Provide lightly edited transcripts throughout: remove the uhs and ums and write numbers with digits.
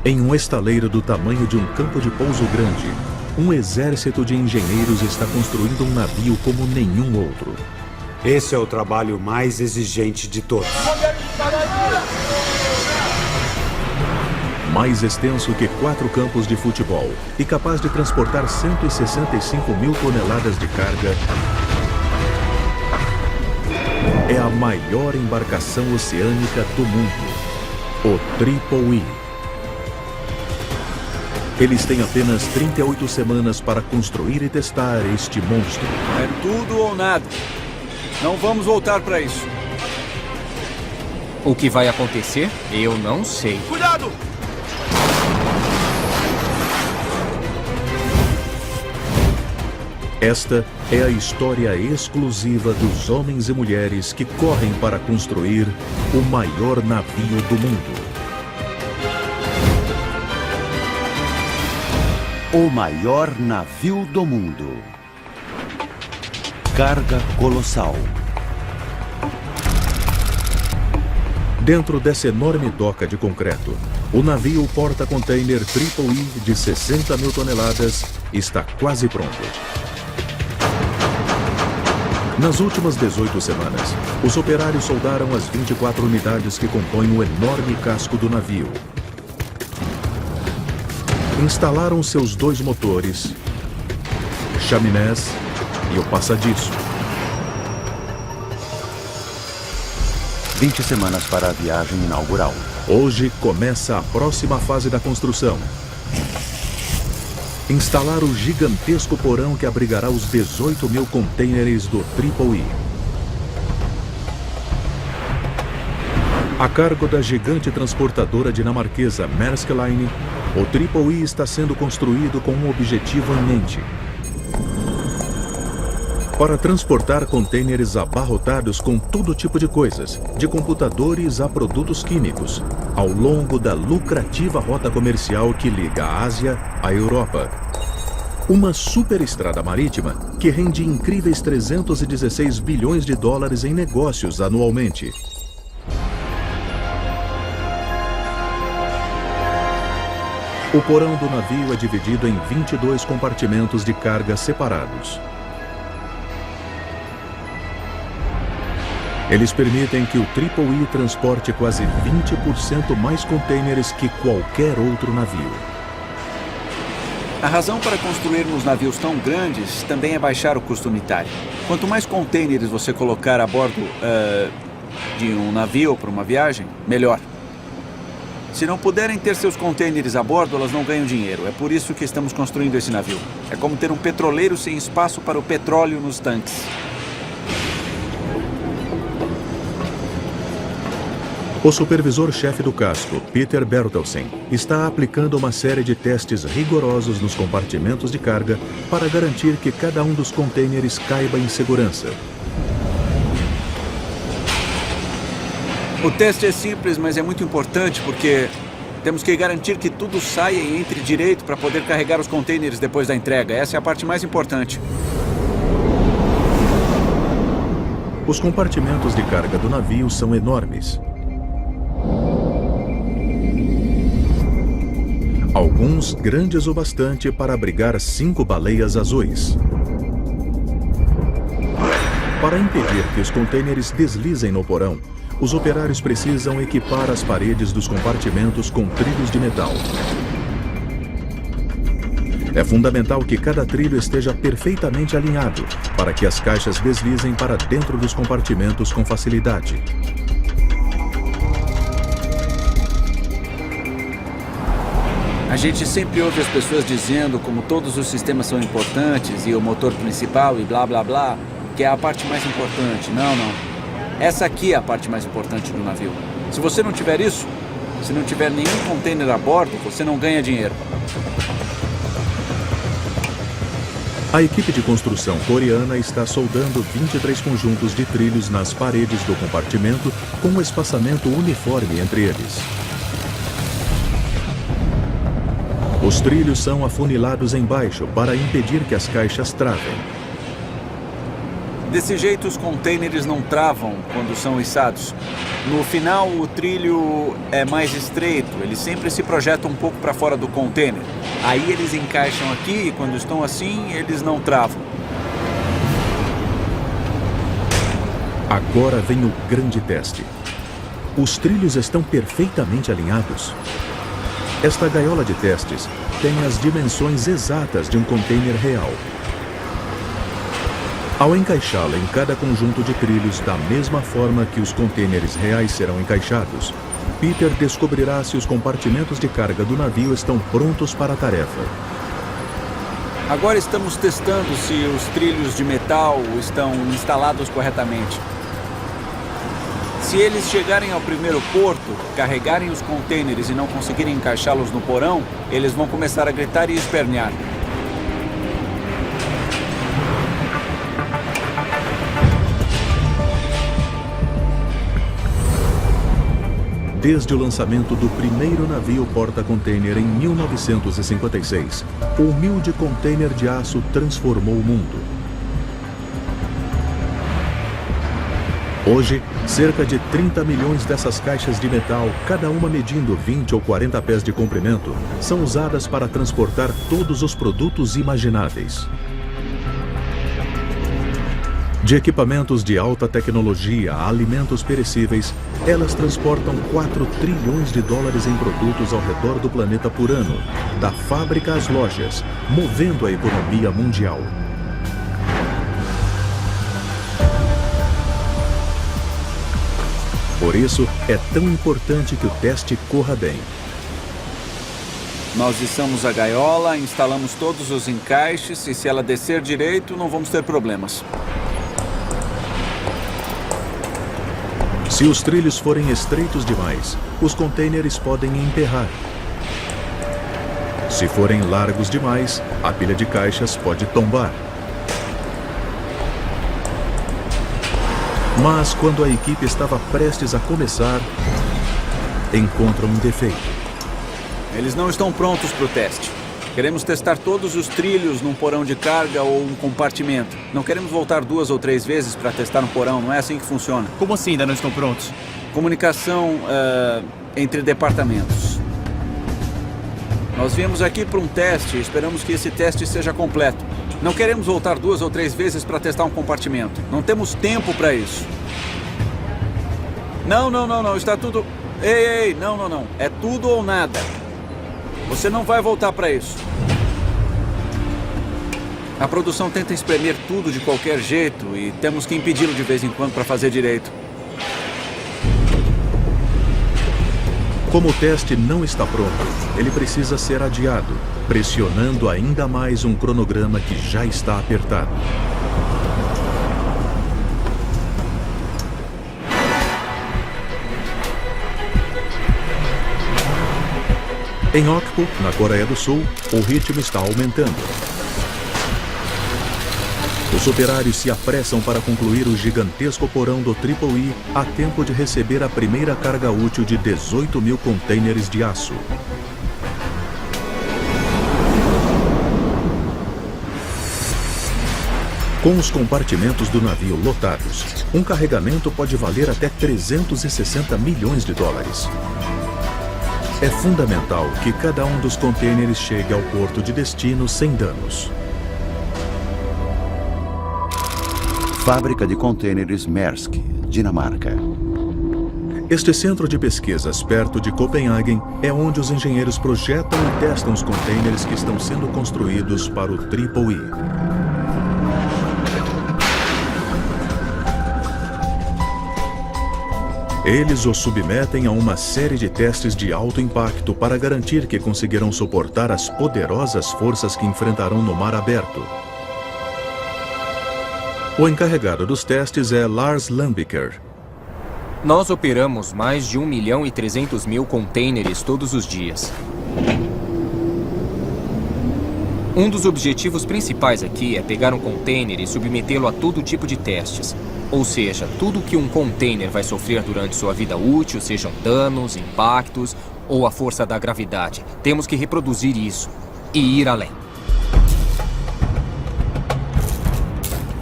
Em um estaleiro do tamanho de um campo de pouso grande, um exército de engenheiros está construindo um navio como nenhum outro. Esse é o trabalho mais exigente de todos. Mais extenso que 4 campos de futebol e capaz de transportar 165 mil toneladas de carga, é a maior embarcação oceânica do mundo, o Triple E. Eles têm apenas 38 semanas para construir e testar este monstro. É tudo ou nada. Não vamos voltar para isso. O que vai acontecer, eu não sei. Cuidado! Esta é a história exclusiva dos homens e mulheres que correm para construir o maior navio do mundo. O maior navio do mundo. Carga colossal. Dentro dessa enorme doca de concreto, o navio porta-container Triple E de 60 mil toneladas está quase pronto. Nas últimas 18 semanas, os operários soldaram as 24 unidades que compõem o enorme casco do navio. Instalaram seus 2 motores, chaminés e o passadiço. 20 semanas para a viagem inaugural. Hoje começa a próxima fase da construção. Instalar o gigantesco porão que abrigará os 18 mil contêineres do Triple E. A cargo da gigante transportadora dinamarquesa Maersk Line, o Triple E está sendo construído com um objetivo em mente: para transportar contêineres abarrotados com todo tipo de coisas, de computadores a produtos químicos, ao longo da lucrativa rota comercial que liga a Ásia à Europa. Uma superestrada marítima que rende incríveis 316 bilhões de dólares em negócios anualmente. O porão do navio é dividido em 22 compartimentos de carga separados. Eles permitem que o Triple E transporte quase 20% mais contêineres que qualquer outro navio. A razão para construirmos navios tão grandes também é baixar o custo unitário. Quanto mais contêineres você colocar a bordo de um navio para uma viagem, melhor. Se não puderem ter seus contêineres a bordo, elas não ganham dinheiro. É por isso que estamos construindo esse navio. É como ter um petroleiro sem espaço para o petróleo nos tanques. O supervisor-chefe do casco, Peter Bertelsen, está aplicando uma série de testes rigorosos nos compartimentos de carga para garantir que cada um dos contêineres caiba em segurança. O teste é simples, mas é muito importante porque temos que garantir que tudo saia e entre direito para poder carregar os contêineres depois da entrega. Essa é a parte mais importante. Os compartimentos de carga do navio são enormes. Alguns grandes o bastante para abrigar 5 baleias azuis. Para impedir que os contêineres deslizem no porão, os operários precisam equipar as paredes dos compartimentos com trilhos de metal. É fundamental que cada trilho esteja perfeitamente alinhado para que as caixas deslizem para dentro dos compartimentos com facilidade. A gente sempre ouve as pessoas dizendo como todos os sistemas são importantes e o motor principal e blá blá blá, que é a parte mais importante. Não, não. Essa aqui é a parte mais importante do navio. Se você não tiver isso, se não tiver nenhum contêiner a bordo, você não ganha dinheiro. A equipe de construção coreana está soldando 23 conjuntos de trilhos nas paredes do compartimento com um espaçamento uniforme entre eles. Os trilhos são afunilados embaixo para impedir que as caixas travem. Desse jeito, os containers não travam quando são içados. No final, o trilho é mais estreito, ele sempre se projeta um pouco para fora do container. Aí eles encaixam aqui e quando estão assim, eles não travam. Agora vem o grande teste. Os trilhos estão perfeitamente alinhados. Esta gaiola de testes tem as dimensões exatas de um container real. Ao encaixá-la em cada conjunto de trilhos da mesma forma que os contêineres reais serão encaixados, Peter descobrirá se os compartimentos de carga do navio estão prontos para a tarefa. Agora estamos testando se os trilhos de metal estão instalados corretamente. Se eles chegarem ao primeiro porto, carregarem os contêineres e não conseguirem encaixá-los no porão, eles vão começar a gritar e espernear. Desde o lançamento do primeiro navio porta-container em 1956, o humilde container de aço transformou o mundo. Hoje, cerca de 30 milhões dessas caixas de metal, cada uma medindo 20 ou 40 pés de comprimento, são usadas para transportar todos os produtos imagináveis. De equipamentos de alta tecnologia a alimentos perecíveis, elas transportam 4 trilhões de dólares em produtos ao redor do planeta por ano, da fábrica às lojas, movendo a economia mundial. Por isso, é tão importante que o teste corra bem. Nós içamos a gaiola, instalamos todos os encaixes e se ela descer direito, não vamos ter problemas. Se os trilhos forem estreitos demais, os contêineres podem emperrar. Se forem largos demais, a pilha de caixas pode tombar. Mas quando a equipe estava prestes a começar, encontram um defeito. Eles não estão prontos para o teste. Queremos testar todos os trilhos num porão de carga ou um compartimento. Não queremos voltar 2 ou 3 vezes para testar um porão, não é assim que funciona. Como assim ainda não estão prontos? Comunicação entre departamentos. Nós viemos aqui para um teste e esperamos que esse teste seja completo. Não queremos voltar 2 ou 3 vezes para testar um compartimento. Não temos tempo para isso. Não, está tudo... Ei, não. É tudo ou nada. Você não vai voltar para isso. A produção tenta espremer tudo de qualquer jeito e temos que impedi-lo de vez em quando para fazer direito. Como o teste não está pronto, ele precisa ser adiado, pressionando ainda mais um cronograma que já está apertado. Em Okpo, na Coreia do Sul, o ritmo está aumentando. Os operários se apressam para concluir o gigantesco porão do Triple E a tempo de receber a primeira carga útil de 18 mil contêineres de aço. Com os compartimentos do navio lotados, um carregamento pode valer até 360 milhões de dólares. É fundamental que cada um dos contêineres chegue ao porto de destino sem danos. Fábrica de contêineres Maersk, Dinamarca. Este centro de pesquisas perto de Copenhagen é onde os engenheiros projetam e testam os contêineres que estão sendo construídos para o Triple E. Eles os submetem a uma série de testes de alto impacto para garantir que conseguirão suportar as poderosas forças que enfrentarão no mar aberto. O encarregado dos testes é Lars Lambiker. Nós operamos mais de 1.300.000 contêineres todos os dias. Um dos objetivos principais aqui é pegar um container e submetê-lo a todo tipo de testes. Ou seja, tudo que um container vai sofrer durante sua vida útil, sejam danos, impactos ou a força da gravidade. Temos que reproduzir isso e ir além.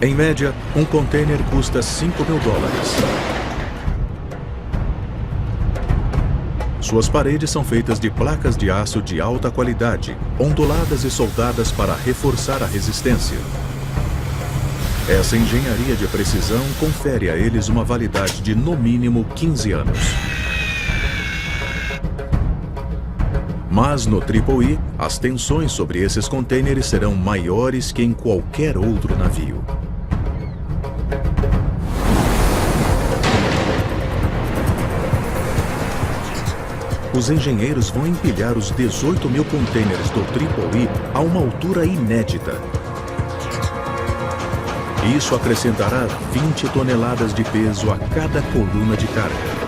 Em média, um container custa $5.000. Suas paredes são feitas de placas de aço de alta qualidade, onduladas e soldadas para reforçar a resistência. Essa engenharia de precisão confere a eles uma validade de no mínimo 15 anos. Mas no Triple E, as tensões sobre esses contêineres serão maiores que em qualquer outro navio. Os engenheiros vão empilhar os 18.000 contêineres do Triple E a uma altura inédita. Isso acrescentará 20 toneladas de peso a cada coluna de carga.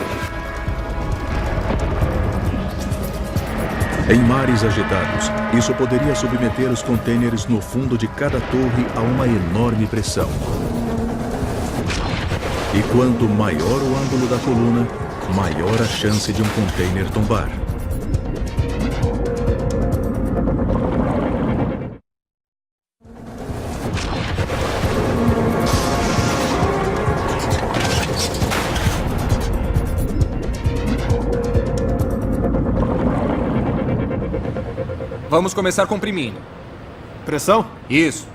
Em mares agitados, isso poderia submeter os contêineres no fundo de cada torre a uma enorme pressão. E quanto maior o ângulo da coluna, maior a chance de um container tombar. Vamos começar comprimindo. Pressão? Isso.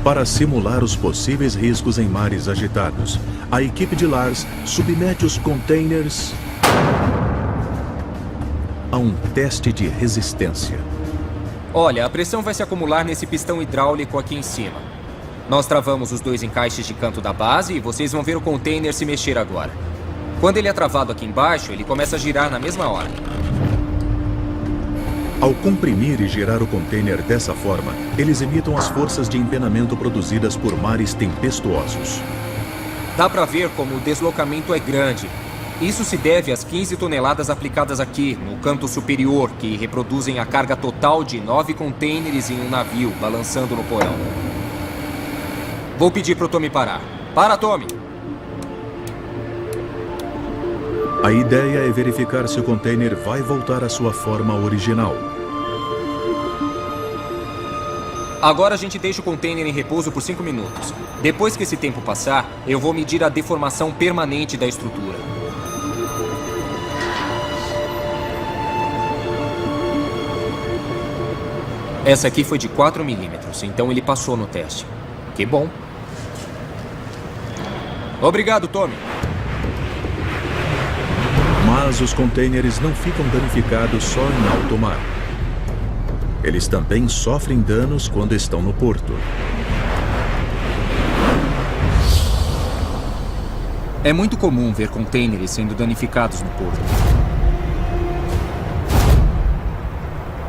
Para simular os possíveis riscos em mares agitados, a equipe de Lars submete os containers a um teste de resistência. Olha, a pressão vai se acumular nesse pistão hidráulico aqui em cima. Nós travamos os 2 encaixes de canto da base e vocês vão ver o container se mexer agora. Quando ele é travado aqui embaixo, ele começa a girar na mesma hora. Ao comprimir e girar o container dessa forma, eles imitam as forças de empenamento produzidas por mares tempestuosos. Dá pra ver como o deslocamento é grande. Isso se deve às 15 toneladas aplicadas aqui, no canto superior, que reproduzem a carga total de 9 containers em um navio, balançando no porão. Vou pedir pro Tommy parar. Para, Tommy! A ideia é verificar se o container vai voltar à sua forma original. Agora a gente deixa o container em repouso por 5 minutos. Depois que esse tempo passar, eu vou medir a deformação permanente da estrutura. Essa aqui foi de 4 milímetros, então ele passou no teste. Que bom. Obrigado, Tommy. Mas os containers não ficam danificados só em alto mar. Eles também sofrem danos quando estão no porto. É muito comum ver containers sendo danificados no porto.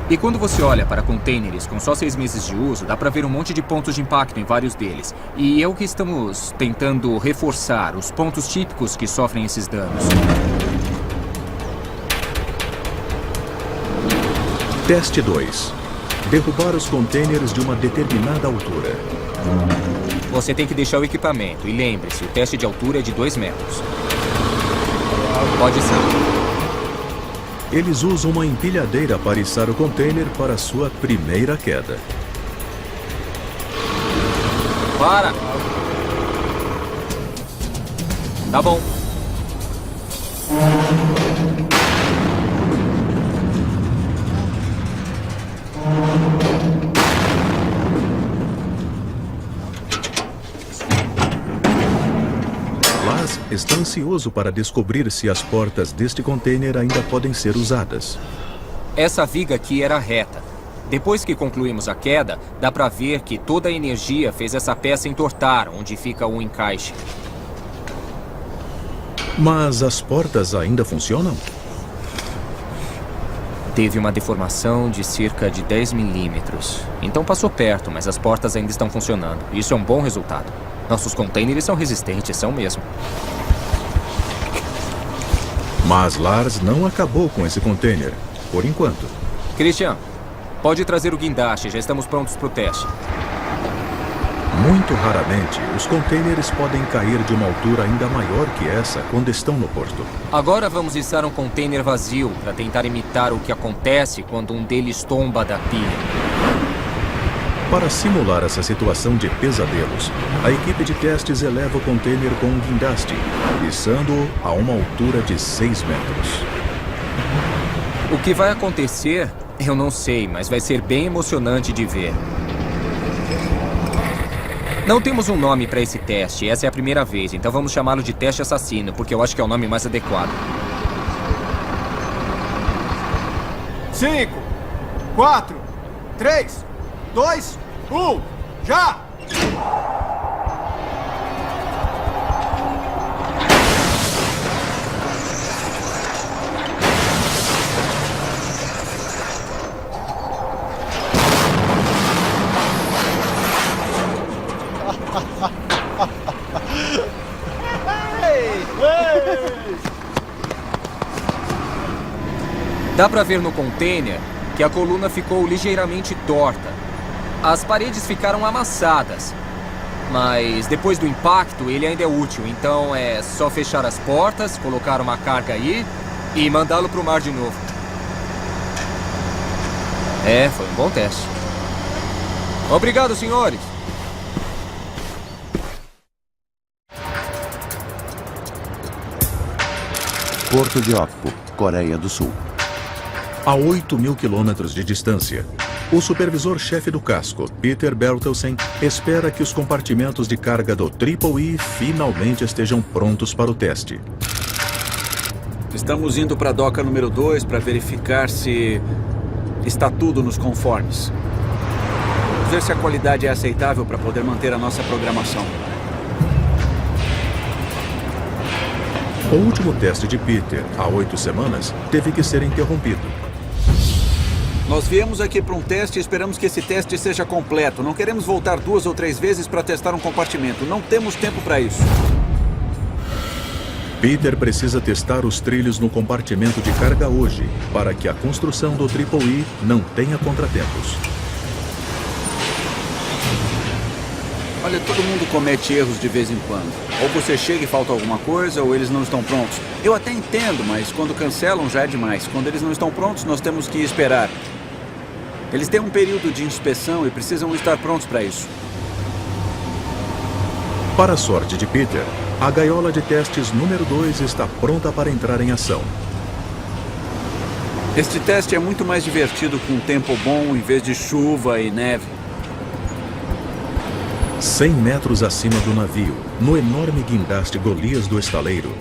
E quando você olha para containers com só 6 meses de uso, dá para ver um monte de pontos de impacto em vários deles. E é o que estamos tentando reforçar, os pontos típicos que sofrem esses danos. Teste 2. Derrubar os containers de uma determinada altura. Você tem que deixar o equipamento. E lembre-se, o teste de altura é de 2 metros. Pode ser. Eles usam uma empilhadeira para içar o container para sua primeira queda. Para! Tá bom. Lars está ansioso para descobrir se as portas deste container ainda podem ser usadas. Essa viga aqui era reta. Depois que concluímos a queda, dá pra ver que toda a energia fez essa peça entortar, onde fica o encaixe. Mas as portas ainda funcionam? Teve uma deformação de cerca de 10 milímetros. Então passou perto, mas as portas ainda estão funcionando. Isso é um bom resultado. Nossos containers são resistentes, são mesmo. Mas Lars não acabou com esse container, por enquanto. Christian, pode trazer o guindaste, já estamos prontos para o teste. Muito raramente, os containers podem cair de uma altura ainda maior que essa quando estão no porto. Agora vamos içar um container vazio para tentar imitar o que acontece quando um deles tomba da pia. Para simular essa situação de pesadelos, a equipe de testes eleva o container com um guindaste, içando-o a uma altura de 6 metros. O que vai acontecer, eu não sei, mas vai ser bem emocionante de ver. Não temos um nome para esse teste, essa é a primeira vez, então vamos chamá-lo de teste assassino, porque eu acho que é o nome mais adequado. 5, 4, 3, 2, 1, já! Dá pra ver no container que a coluna ficou ligeiramente torta. As paredes ficaram amassadas. Mas depois do impacto, ele ainda é útil. Então é só fechar as portas, colocar uma carga aí e mandá-lo pro mar de novo. Foi um bom teste. Obrigado, senhores. Porto de Okpo, Coreia do Sul. A 8.000 quilômetros de distância, o supervisor-chefe do casco, Peter Bertelsen, espera que os compartimentos de carga do Triple E finalmente estejam prontos para o teste. Estamos indo para a doca número 2 para verificar se está tudo nos conformes. Ver se a qualidade é aceitável para poder manter a nossa programação. O último teste de Peter, há 8 semanas, teve que ser interrompido. Nós viemos aqui para um teste e esperamos que esse teste seja completo. Não queremos voltar 2 ou 3 vezes para testar um compartimento. Não temos tempo para isso. Peter precisa testar os trilhos no compartimento de carga hoje, para que a construção do Triple E não tenha contratempos. Olha, todo mundo comete erros de vez em quando. Ou você chega e falta alguma coisa, ou eles não estão prontos. Eu até entendo, mas quando cancelam já é demais. Quando eles não estão prontos, nós temos que esperar. Eles têm um período de inspeção e precisam estar prontos para isso. Para a sorte de Peter, a gaiola de testes número 2 está pronta para entrar em ação. Este teste é muito mais divertido com um tempo bom em vez de chuva e neve. 100 metros acima do navio, no enorme guindaste Golias do estaleiro,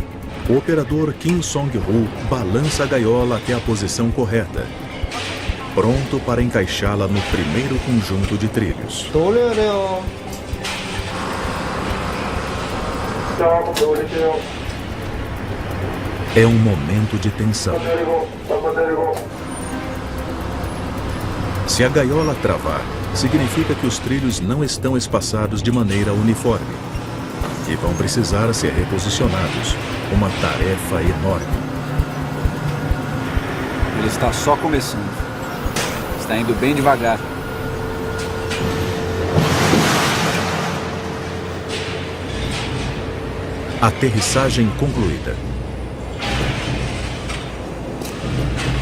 o operador Kim Song-ho balança a gaiola até a posição correta, pronto para encaixá-la no primeiro conjunto de trilhos. É um momento de tensão. Se a gaiola travar, significa que os trilhos não estão espaçados de maneira uniforme e vão precisar ser reposicionados. Uma tarefa enorme. Ele está só começando. Está indo bem devagar. Aterrissagem concluída.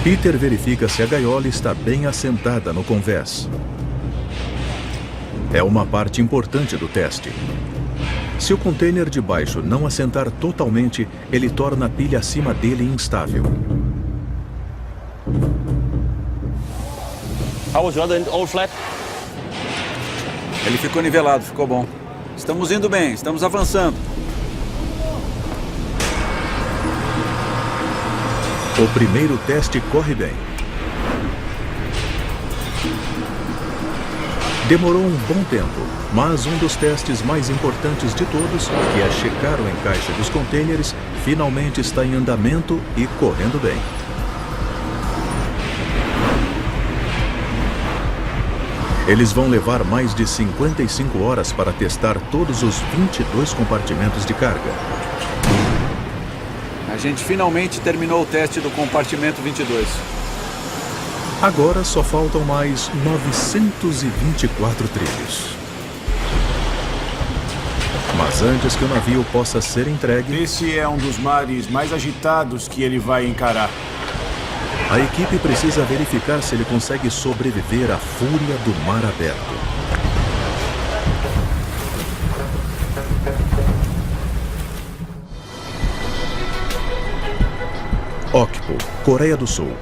Peter verifica se a gaiola está bem assentada no convés. É uma parte importante do teste. Se o container de baixo não assentar totalmente, ele torna a pilha acima dele instável. Ele ficou nivelado, ficou bom. Estamos indo bem, estamos avançando. O primeiro teste corre bem. Demorou um bom tempo, mas um dos testes mais importantes de todos, que é checar o encaixe dos contêineres, finalmente está em andamento e correndo bem. Eles vão levar mais de 55 horas para testar todos os 22 compartimentos de carga. A gente finalmente terminou o teste do compartimento 22. Agora só faltam mais 924 trilhos. Mas antes que o navio possa ser entregue, Esse é um dos mares mais agitados que ele vai encarar. a equipe precisa verificar se ele consegue sobreviver à fúria do mar aberto. Okpo, Coreia do Sul.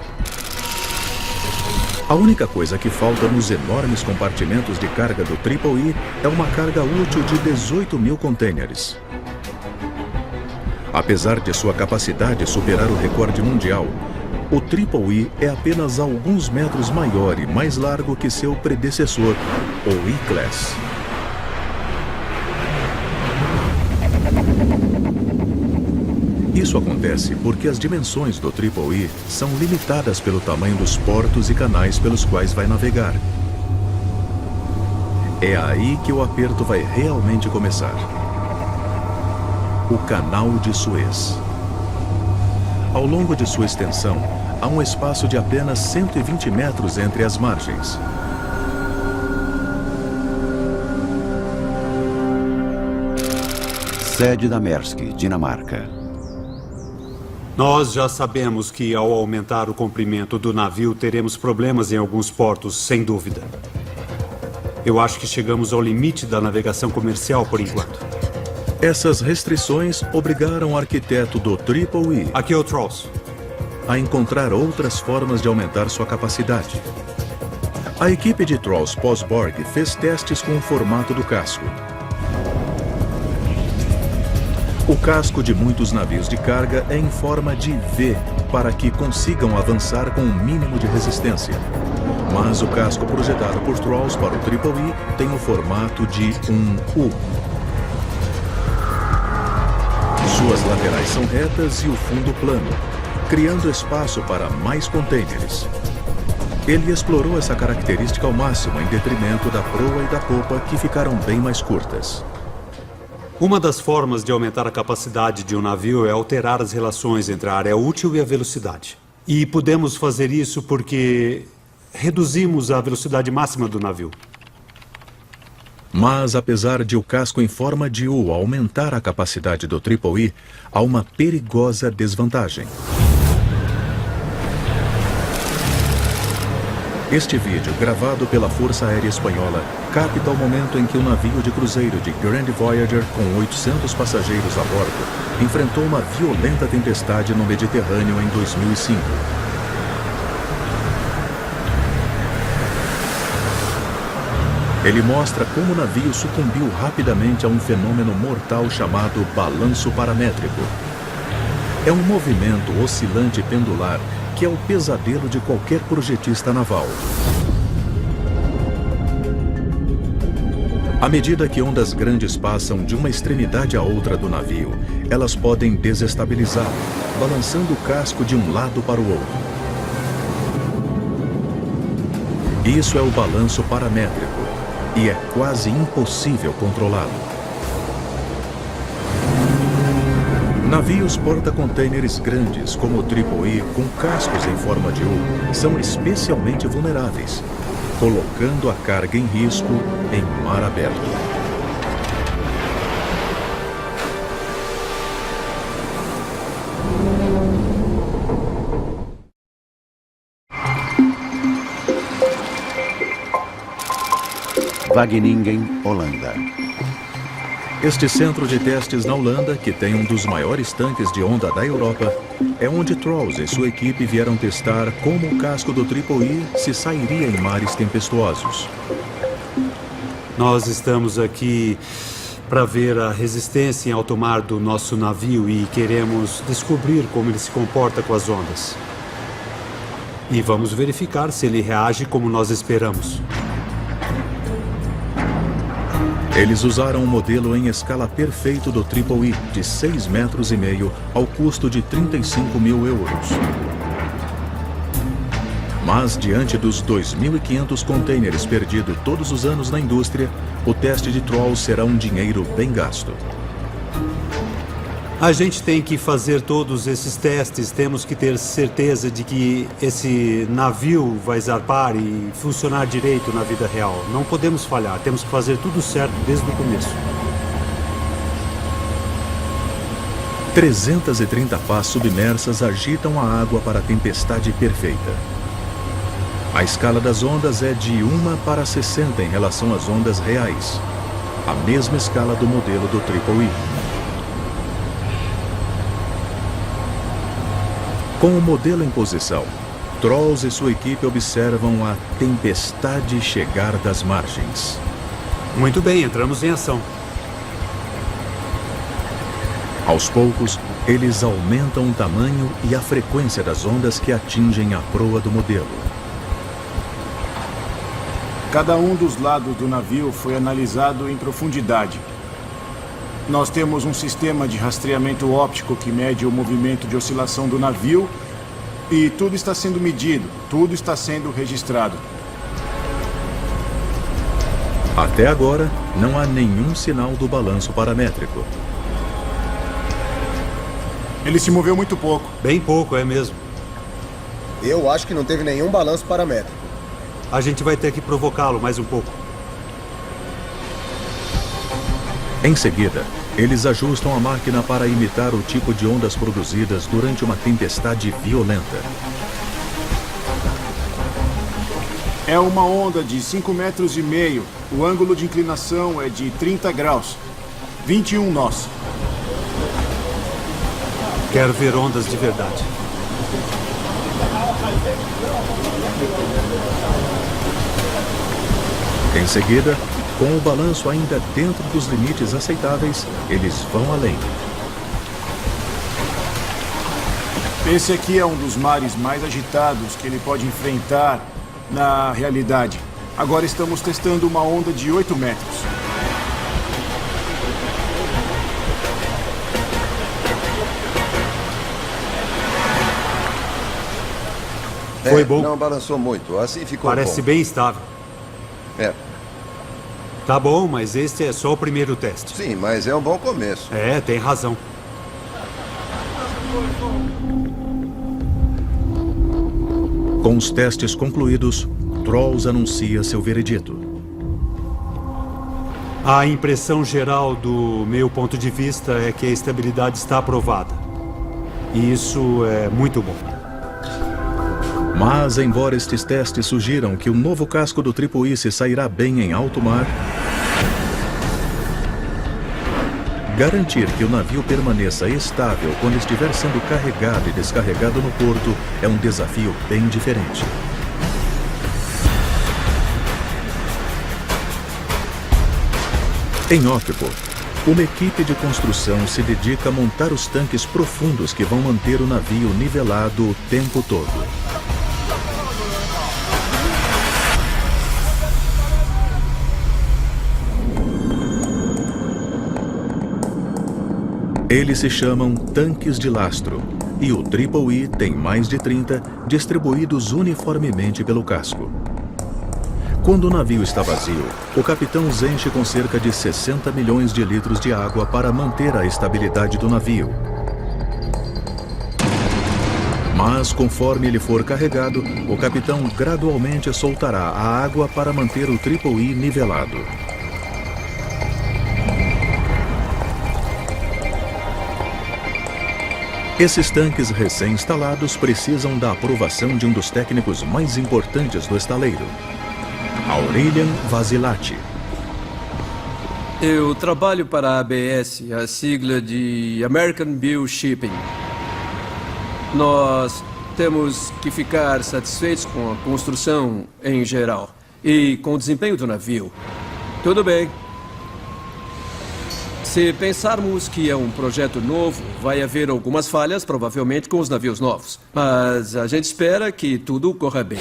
A única coisa que falta nos enormes compartimentos de carga do Triple E é uma carga útil de 18 mil contêineres. Apesar de sua capacidade superar o recorde mundial, o Triple E é apenas alguns metros maior e mais largo que seu predecessor, o E-Class. Isso acontece porque as dimensões do Triple E são limitadas pelo tamanho dos portos e canais pelos quais vai navegar. É aí que o aperto vai realmente começar. O Canal de Suez. Ao longo de sua extensão, há um espaço de apenas 120 metros entre as margens. Sede da Maersk, Dinamarca. Nós já sabemos que, ao aumentar o comprimento do navio, teremos problemas em alguns portos, sem dúvida. Eu acho que chegamos ao limite da navegação comercial por enquanto. Essas restrições obrigaram o arquiteto do Triple E Aqui é o Trolls. a encontrar outras formas de aumentar sua capacidade. A equipe de Trolls pós-Borg fez testes com o formato do casco. O casco de muitos navios de carga é em forma de V para que consigam avançar com um mínimo de resistência. Mas o casco projetado por Trolls para o Triple E tem o formato de um U. Suas laterais são retas e o fundo plano, criando espaço para mais contêineres. Ele explorou essa característica ao máximo em detrimento da proa e da popa, que ficaram bem mais curtas. Uma das formas de aumentar a capacidade de um navio é alterar as relações entre a área útil e a velocidade. E podemos fazer isso porque reduzimos a velocidade máxima do navio. Mas, apesar de o casco em forma de U aumentar a capacidade do Triple E, há uma perigosa desvantagem. Este vídeo, gravado pela Força Aérea Espanhola, capta o momento em que o navio de cruzeiro de Grand Voyager, com 800 passageiros a bordo, enfrentou uma violenta tempestade no Mediterrâneo em 2005. Ele mostra como o navio sucumbiu rapidamente a um fenômeno mortal chamado balanço paramétrico. É um movimento oscilante pendular que é o pesadelo de qualquer projetista naval. À medida que ondas grandes passam de uma extremidade à outra do navio, elas podem desestabilizá-lo, balançando o casco de um lado para o outro. Isso é o balanço paramétrico, e é quase impossível controlá-lo. Navios porta-contêineres grandes, como o Triple E, com cascos em forma de U, são especialmente vulneráveis, colocando a carga em risco em mar aberto. Wageningen, Holanda. Este centro de testes na Holanda, que tem um dos maiores tanques de onda da Europa, é onde Trolls e sua equipe vieram testar como o casco do Triple E se sairia em mares tempestuosos. Nós estamos aqui para ver a resistência em alto mar do nosso navio e queremos descobrir como ele se comporta com as ondas. E vamos verificar se ele reage como nós esperamos. Eles usaram um modelo em escala perfeito do Triple E, de 6,5 metros, ao custo de 35 mil euros. Mas, diante dos 2.500 contêineres perdidos todos os anos na indústria, o teste de Trolls será um dinheiro bem gasto. A gente tem que fazer todos esses testes, temos que ter certeza de que esse navio vai zarpar e funcionar direito na vida real. Não podemos falhar, temos que fazer tudo certo desde o começo. 330 pás submersas agitam a água para a tempestade perfeita. A escala das ondas é de 1 para 60 em relação às ondas reais, a mesma escala do modelo do Triple E. Com o modelo em posição, Trolls e sua equipe observam a tempestade chegar das margens. Muito bem, entramos em ação. Aos poucos, eles aumentam o tamanho e a frequência das ondas que atingem a proa do modelo. Cada um dos lados do navio foi analisado em profundidade. Nós temos um sistema de rastreamento óptico que mede o movimento de oscilação do navio e tudo está sendo medido, tudo está sendo registrado. Até agora, não há nenhum sinal do balanço paramétrico. Ele se moveu muito pouco. Bem pouco, é mesmo. Eu acho que não teve nenhum balanço paramétrico. A gente vai ter que provocá-lo mais um pouco. Em seguida, eles ajustam a máquina para imitar o tipo de ondas produzidas durante uma tempestade violenta. É uma onda de 5,5 metros. O ângulo de inclinação é de 30 graus. 21 nós. Quero ver ondas de verdade. Em seguida, com o balanço ainda dentro dos limites aceitáveis, eles vão além. Esse aqui é um dos mares mais agitados que ele pode enfrentar na realidade. Agora estamos testando uma onda de 8 metros. Foi bom. Não balançou muito, assim ficou Parece bom. bem estável. É, Tá bom, mas este é só o primeiro teste. sim, mas é um bom começo. É, tem razão. Com os testes concluídos, Trolls anuncia seu veredito. A impressão geral do meu ponto de vista é que a estabilidade está aprovada. E isso é muito bom. Mas, embora estes testes sugiram que o novo casco do Triple I se sairá bem em alto mar, garantir que o navio permaneça estável quando estiver sendo carregado e descarregado no porto é um desafio bem diferente. Em Ocport, uma equipe de construção se dedica a montar os tanques profundos que vão manter o navio nivelado o tempo todo. Eles se chamam tanques de lastro, e o Triple I tem mais de 30 distribuídos uniformemente pelo casco. Quando o navio está vazio, o capitão os enche com cerca de 60 milhões de litros de água para manter a estabilidade do navio. Mas, conforme ele for carregado, o capitão gradualmente soltará a água para manter o Triple I nivelado. Esses tanques recém-instalados precisam da aprovação de um dos técnicos mais importantes do estaleiro, Aurelian Vasilati. Eu trabalho para a ABS, a sigla de American Bill Shipping. Nós temos que ficar satisfeitos com a construção em geral e com o desempenho do navio. Tudo bem. Se pensarmos que é um projeto novo, vai haver algumas falhas, provavelmente com os navios novos. Mas a gente espera que tudo corra bem.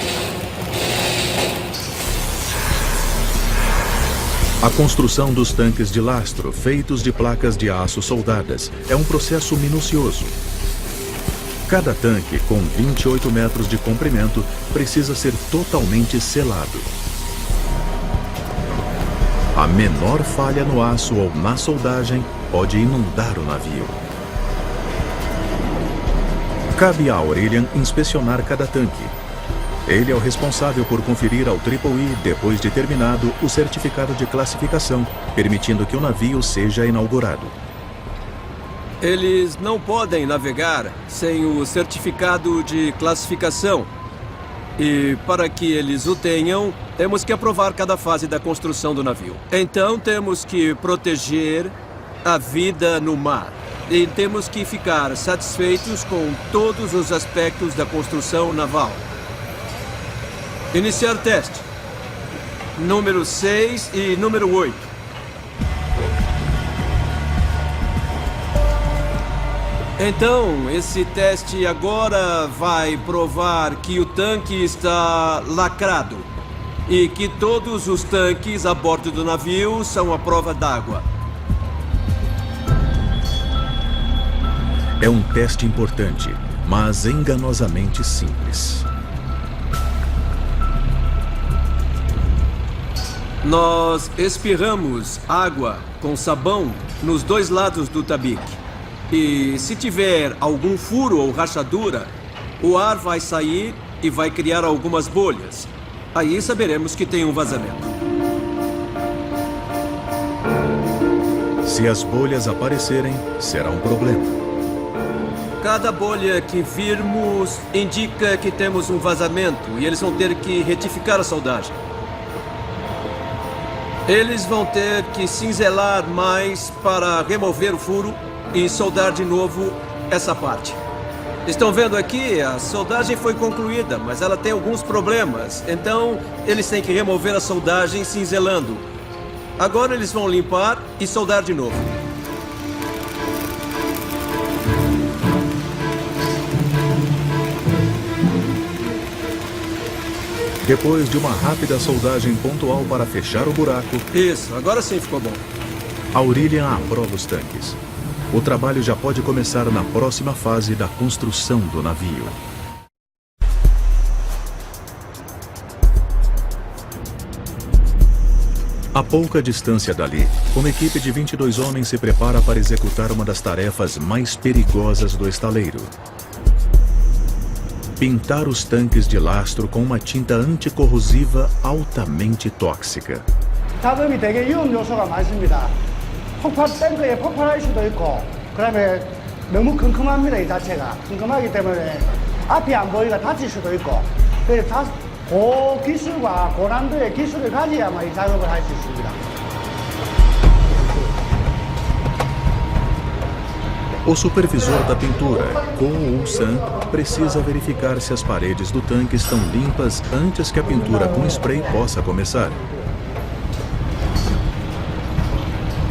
A construção dos tanques de lastro, feitos de placas de aço soldadas, é um processo minucioso. Cada tanque, com 28 metros de comprimento, precisa ser totalmente selado. A menor falha no aço ou na soldagem pode inundar o navio. Cabe a Aurelian inspecionar cada tanque. Ele é o responsável por conferir ao Triple I, depois de terminado, o certificado de classificação, permitindo que o navio seja inaugurado. Eles não podem navegar sem o certificado de classificação. E para que eles o tenham, temos que aprovar cada fase da construção do navio. Então temos que proteger a vida no mar. e temos que ficar satisfeitos com todos os aspectos da construção naval. Iniciar teste. Número 6 e número 8. Então, esse teste agora vai provar que o tanque está lacrado e que todos os tanques a bordo do navio são à prova d'água. É um teste importante, mas enganosamente simples. Nós espirramos água com sabão nos dois lados do tabique. E se tiver algum furo ou rachadura, o ar vai sair e vai criar algumas bolhas. Aí saberemos que tem um vazamento. Se as bolhas aparecerem, será um problema. Cada bolha que virmos indica que temos um vazamento e eles vão ter que retificar a soldagem. Eles vão ter que cinzelar mais para remover o furo e soldar de novo essa parte. Estão vendo aqui? A soldagem foi concluída, mas ela tem alguns problemas. Então, eles têm que remover a soldagem cinzelando. Agora eles vão limpar e soldar de novo. Depois de uma rápida soldagem pontual para fechar o buraco, Isso, agora sim ficou bom. Aurelian aprova os tanques. O trabalho já pode começar na próxima fase da construção do navio. A pouca distância dali, uma equipe de 22 homens se prepara para executar uma das tarefas mais perigosas do estaleiro. Pintar os tanques de lastro com uma tinta anticorrosiva altamente tóxica. 작업이 되게 위험 요소가 많습니다. 탱크에 폭발할 수도 있고, 그다음에 너무 컴컴합니다. 이 자체가 컴컴하기 때문에 앞이 안 보이가 다칠 수도 있고, 그래서 고기술과 고난도의 기술을 가져야만 이 작업을 할 수 있습니다. O supervisor da pintura, Ko Woo-san, precisa verificar se as paredes do tanque estão limpas antes que a pintura com spray possa começar.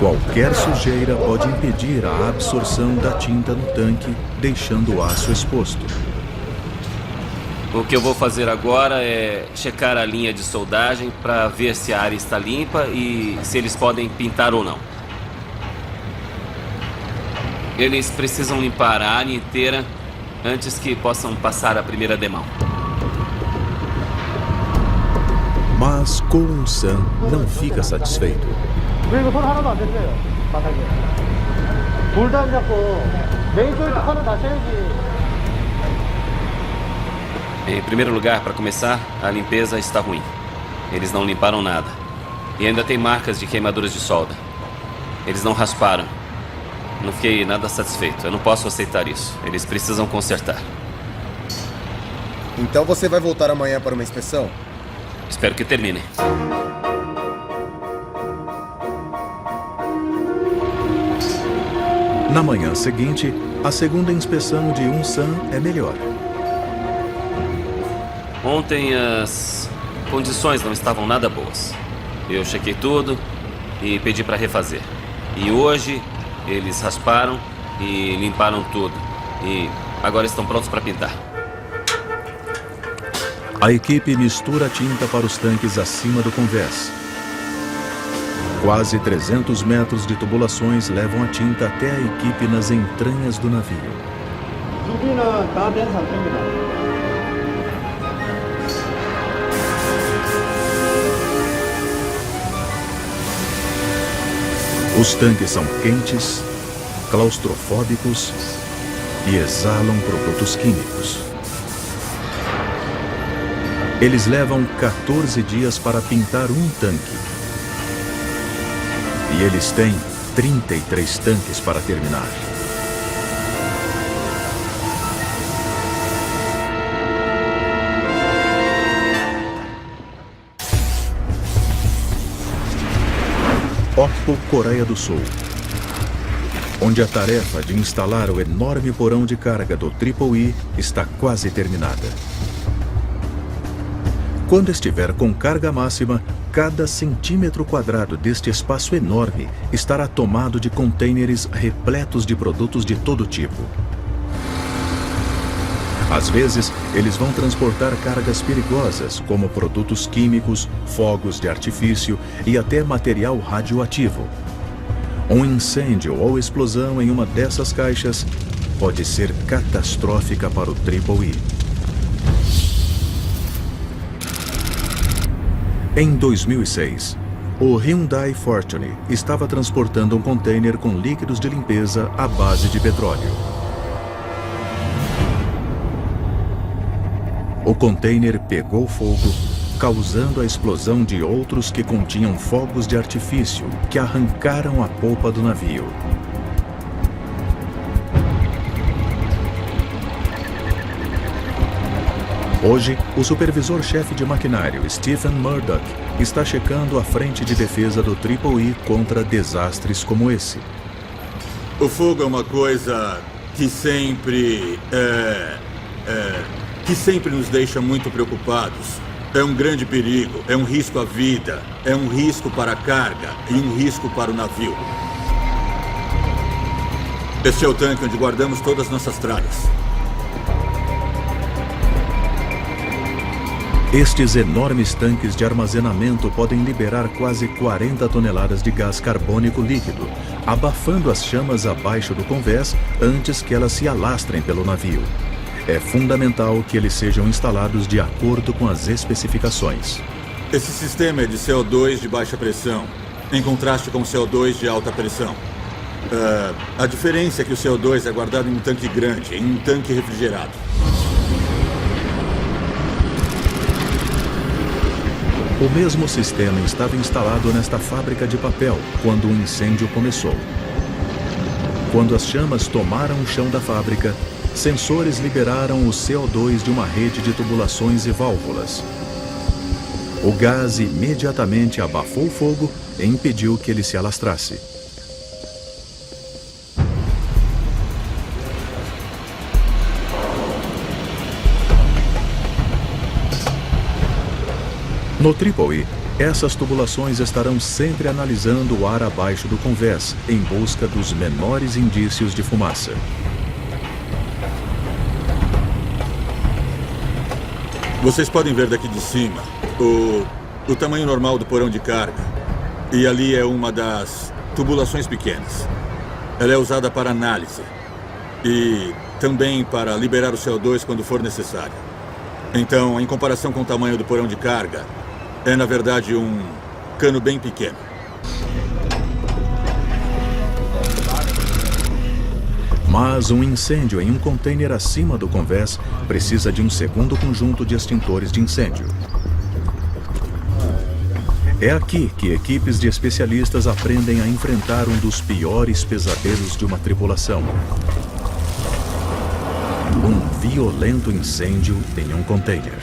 Qualquer sujeira pode impedir a absorção da tinta no tanque, deixando o aço exposto. O que eu vou fazer agora é checar a linha de soldagem para ver se a área está limpa e se eles podem pintar ou não. Eles precisam limpar a área inteira antes que possam passar a primeira demão. Mas Ko Woo-san não fica satisfeito. 그리고 손 하나도 안 댔어요. 바닥에. 돌도 안 잡고 메인 조인트 하나 다셔야지. Em primeiro lugar, para começar, a limpeza está ruim. Eles não limparam nada. E ainda tem marcas de queimaduras de solda. Eles não rasparam. Não fiquei nada satisfeito. Eu não posso aceitar isso. Eles precisam consertar. Então você vai voltar amanhã para uma inspeção? Espero que terminem. Na manhã seguinte, a segunda inspeção de Woo-san é melhor. Ontem as condições não estavam nada boas. Eu chequei tudo e pedi para refazer. E hoje eles rasparam e limparam tudo. E agora estão prontos para pintar. A equipe mistura a tinta para os tanques acima do convés. Quase 300 metros de tubulações levam a tinta até a equipe nas entranhas do navio. 유비는 다 된 상태입니다. Os tanques são quentes, claustrofóbicos e exalam produtos químicos. Eles levam 14 dias para pintar um tanque. E eles têm 33 tanques para terminar. Okpo, Coreia do Sul. onde a tarefa de instalar o enorme porão de carga do Triple E está quase terminada. Quando estiver com carga máxima, cada centímetro quadrado deste espaço enorme estará tomado de contêineres repletos de produtos de todo tipo. Às vezes, eles vão transportar cargas perigosas, como produtos químicos, fogos de artifício e até material radioativo. Um incêndio ou explosão em uma dessas caixas pode ser catastrófica para o Triple E. Em 2006, o Hyundai Fortune estava transportando um contêiner com líquidos de limpeza à base de petróleo. O contêiner pegou fogo, causando a explosão de outros que continham fogos de artifício que arrancaram a polpa do navio. Hoje, o supervisor-chefe de maquinário, Stephen Murdoch, está checando a frente de defesa do Triple E contra desastres como esse. O fogo é uma coisa que sempre nos deixa muito preocupados. É um grande perigo, é um risco à vida, é um risco para a carga e um risco para o navio. Este é o tanque onde guardamos todas as nossas tralhas. Estes enormes tanques de armazenamento podem liberar quase 40 toneladas de gás carbônico líquido, abafando as chamas abaixo do convés antes que elas se alastrem pelo navio. É fundamental que eles sejam instalados de acordo com as especificações. Esse sistema é de CO2 de baixa pressão, em contraste com o CO2 de alta pressão. A diferença é que o CO2 é guardado em um tanque grande, em um tanque refrigerado. O mesmo sistema estava instalado nesta fábrica de papel quando o incêndio começou. Quando as chamas tomaram o chão da fábrica, sensores liberaram o CO2 de uma rede de tubulações e válvulas. O gás imediatamente abafou o fogo e impediu que ele se alastrasse. No Triple E, essas tubulações estarão sempre analisando o ar abaixo do convés, em busca dos menores indícios de fumaça. Vocês podem ver daqui de cima o tamanho normal do porão de carga. E ali é uma das tubulações pequenas. Ela é usada para análise e também para liberar o CO2 quando for necessário. Então, em comparação com o tamanho do porão de carga, é, na verdade, um cano bem pequeno. Mas um incêndio em um contêiner acima do convés precisa de um segundo conjunto de extintores de incêndio. É aqui que equipes de especialistas aprendem a enfrentar um dos piores pesadelos de uma tripulação. Um violento incêndio em um contêiner.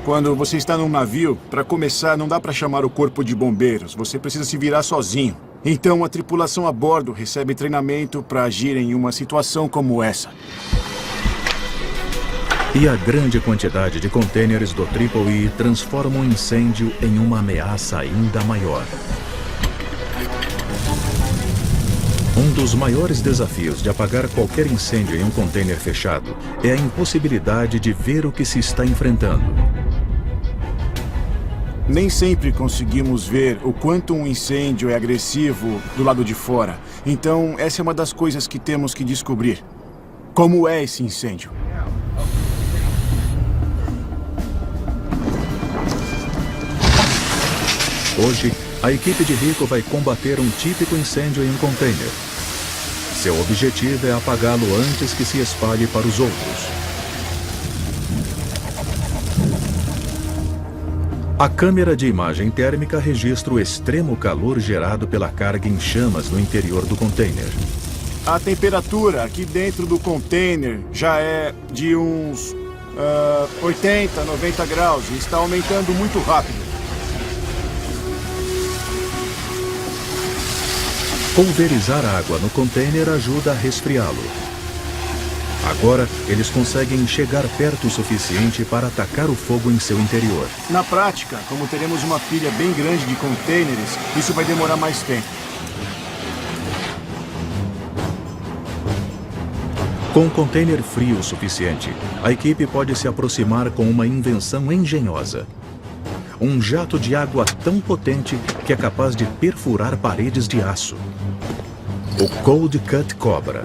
Quando você está num navio, para começar, não dá para chamar o corpo de bombeiros. Você precisa se virar sozinho. Então, a tripulação a bordo recebe treinamento para agir em uma situação como essa. E a grande quantidade de contêineres do Triple E transforma um incêndio em uma ameaça ainda maior. Um dos maiores desafios de apagar qualquer incêndio em um contêiner fechado é a impossibilidade de ver o que se está enfrentando. Nem sempre conseguimos ver o quanto um incêndio é agressivo do lado de fora. Então, essa é uma das coisas que temos que descobrir. Como é esse incêndio? Hoje, a equipe de Rico vai combater um típico incêndio em um container. Seu objetivo é apagá-lo antes que se espalhe para os outros. A câmera de imagem térmica registra o extremo calor gerado pela carga em chamas no interior do container. A temperatura aqui dentro do container já é de uns 80, 90 graus e está aumentando muito rápido. Pulverizar água no container ajuda a resfriá-lo. Agora, eles conseguem chegar perto o suficiente para atacar o fogo em seu interior. Na prática, como teremos uma pilha bem grande de contêineres, isso vai demorar mais tempo. Com um container frio o suficiente, a equipe pode se aproximar com uma invenção engenhosa. Um jato de água tão potente que é capaz de perfurar paredes de aço. O Cold Cut Cobra.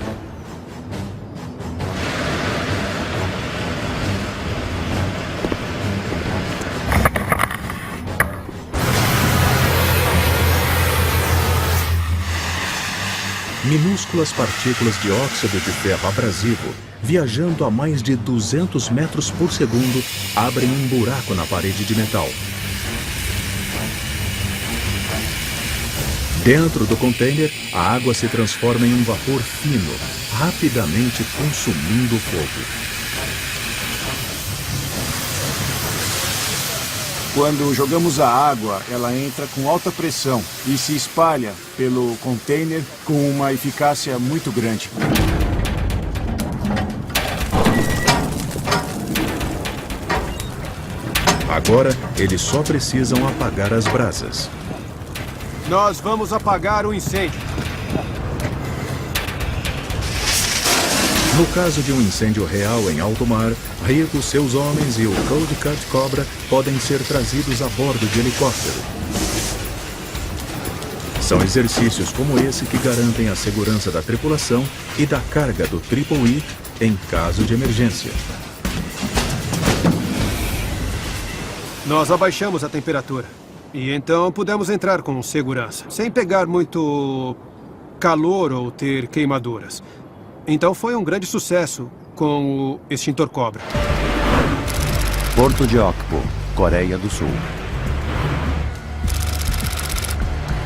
Minúsculas partículas de óxido de ferro abrasivo, viajando a mais de 200 metros por segundo, abrem um buraco na parede de metal. Dentro do container, a água se transforma em um vapor fino, rapidamente consumindo o fogo. Quando jogamos a água, ela entra com alta pressão e se espalha pelo container com uma eficácia muito grande. Agora, eles só precisam apagar as brasas. Nós vamos apagar o incêndio. No caso de um incêndio real em alto mar, Rico, seus homens e o Cold Cut Cobra podem ser trazidos a bordo de helicóptero. São exercícios como esse que garantem a segurança da tripulação e da carga do Triple E em caso de emergência. Nós abaixamos a temperatura. E então pudemos entrar com segurança, sem pegar muito calor ou ter queimaduras. Então foi um grande sucesso com o extintor Cobra. Porto de Okpo, Coreia do Sul.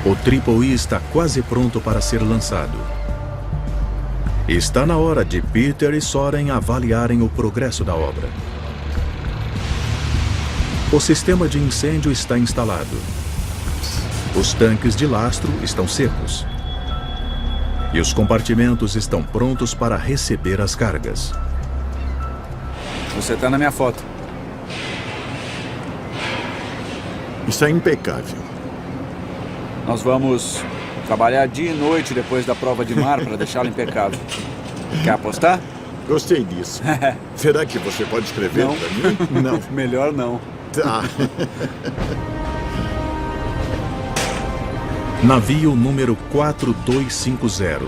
O Triple E está quase pronto para ser lançado. Está na hora de Peter e Soren avaliarem o progresso da obra. O sistema de incêndio está instalado. Os tanques de lastro estão secos. E os compartimentos estão prontos para receber as cargas. Você está na minha foto. Isso é impecável. Nós vamos trabalhar dia e noite depois da prova de mar para deixá-la impecável. Quer apostar? Gostei disso. Será que você pode escrever Não. para mim? Não. Melhor não. Tá. Navio número 4250.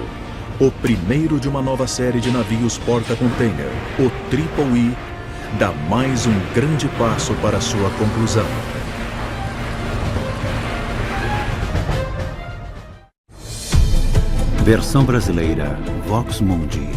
O primeiro de uma nova série de navios porta-container, o Triple E, dá mais um grande passo para sua conclusão. Versão brasileira, Vox Mundi.